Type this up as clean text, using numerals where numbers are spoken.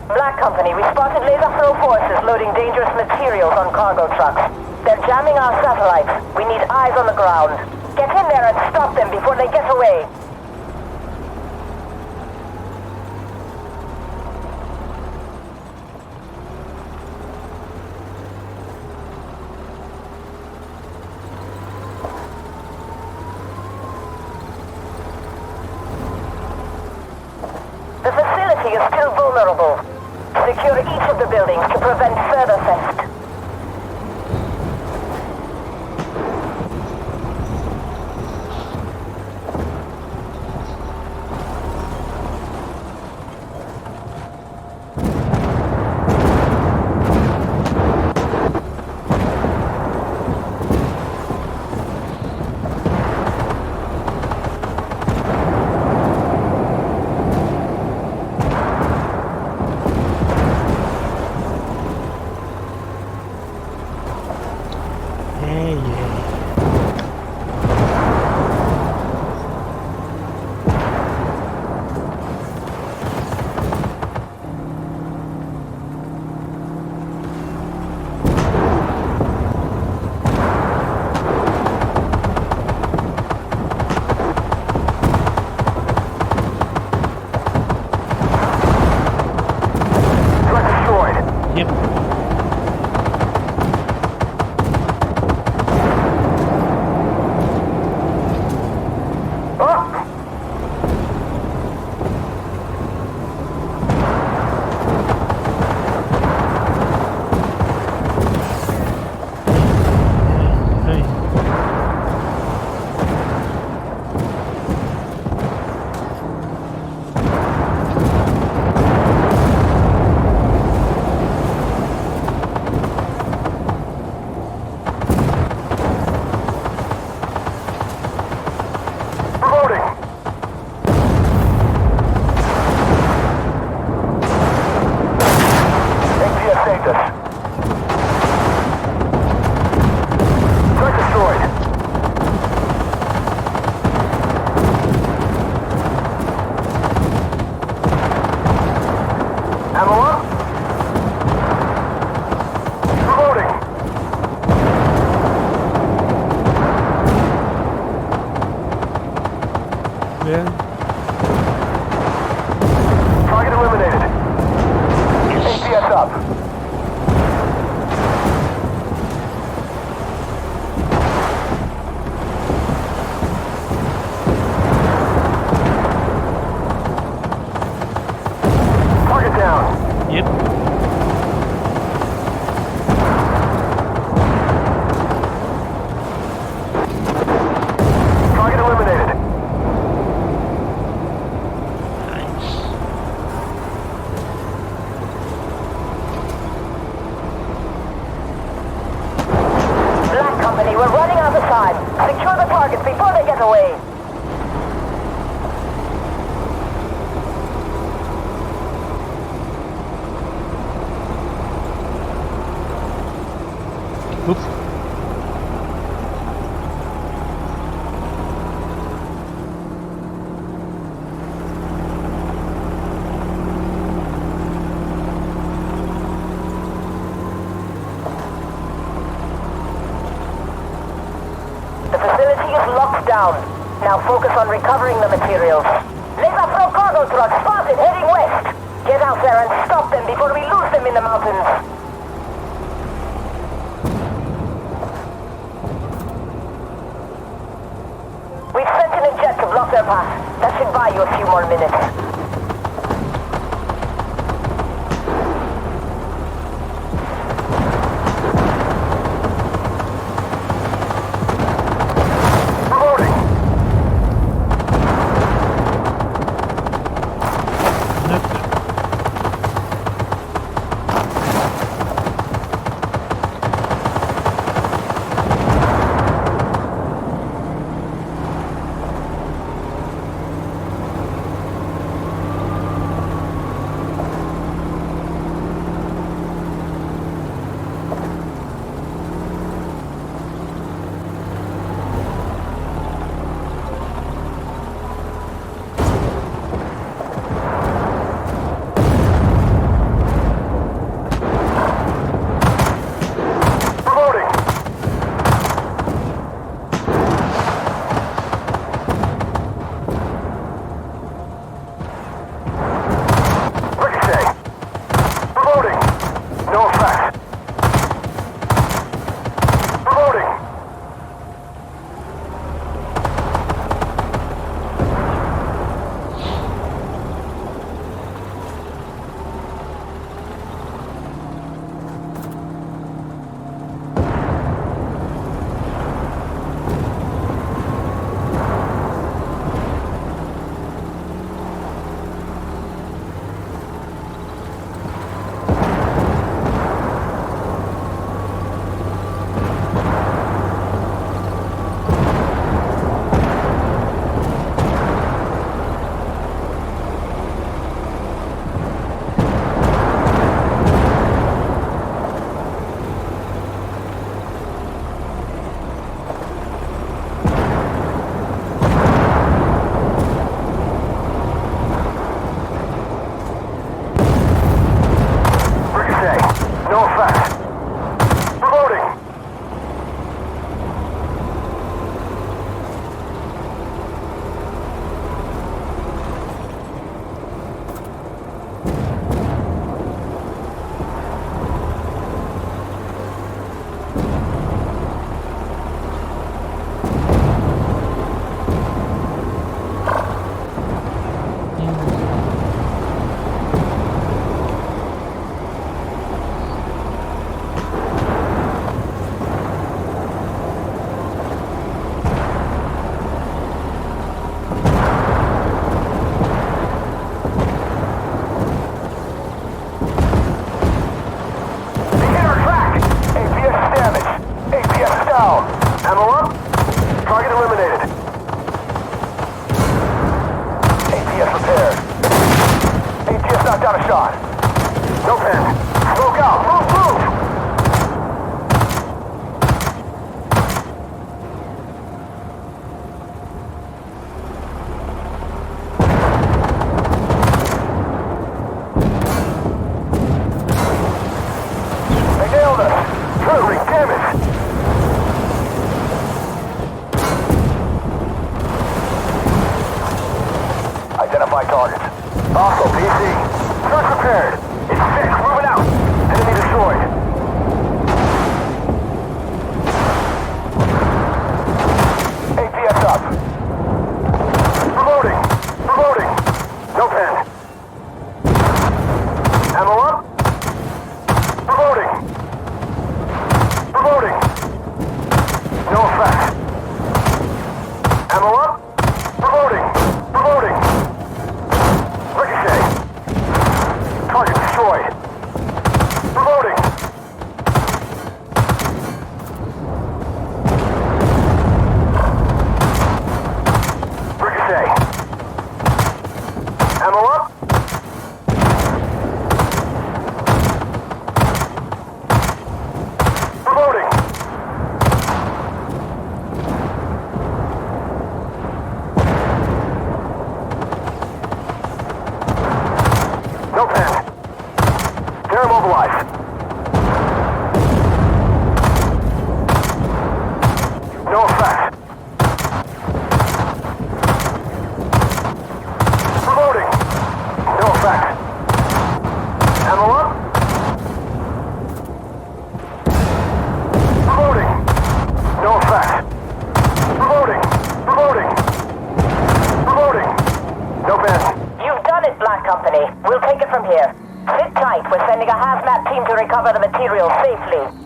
Black Company, we spotted laser flow forces loading dangerous materials on cargo trucks. They're jamming our satellites. We need eyes on the ground. Get in there and stop them before they get away. The facility is still vulnerable. Secure each of the buildings to prevent further theft. Target eliminated. APS up. Target down. Yep. Target eliminated. Black Company, we're running out of time. Secure the targets before they get away. Oops. The facility is locked down. Now focus on recovering the materials. Laser flow cargo truck spotted heading west. Get out there and stop them before we lose them in the mountains. We've sent in a jet to block their path. That should buy you a few more minutes. Knock down a shot. No pen. Smoke out. Move, move! They nailed us. Hurry, damn it! Identify targets. Also, PC. Search prepared. It's 6. Moving out. Enemy destroyed. APS up. Reloading. Reloading. No pen. Ammo up. Reloading. Reloading. No effect. Ammo up. Reloading. Reloading. Ricochet. Target destroyed. Reloading. Ricochet. Ammo up. Reloading. No pen. They're immobilized. No effect. Reloading. No effect. Ammo up. Reloading. No effect. Reloading. Reloading. Reloading. No pen. You've done it, Black Company. We'll take it from here. Sit tight. We're sending a hazmat team to recover the materials safely.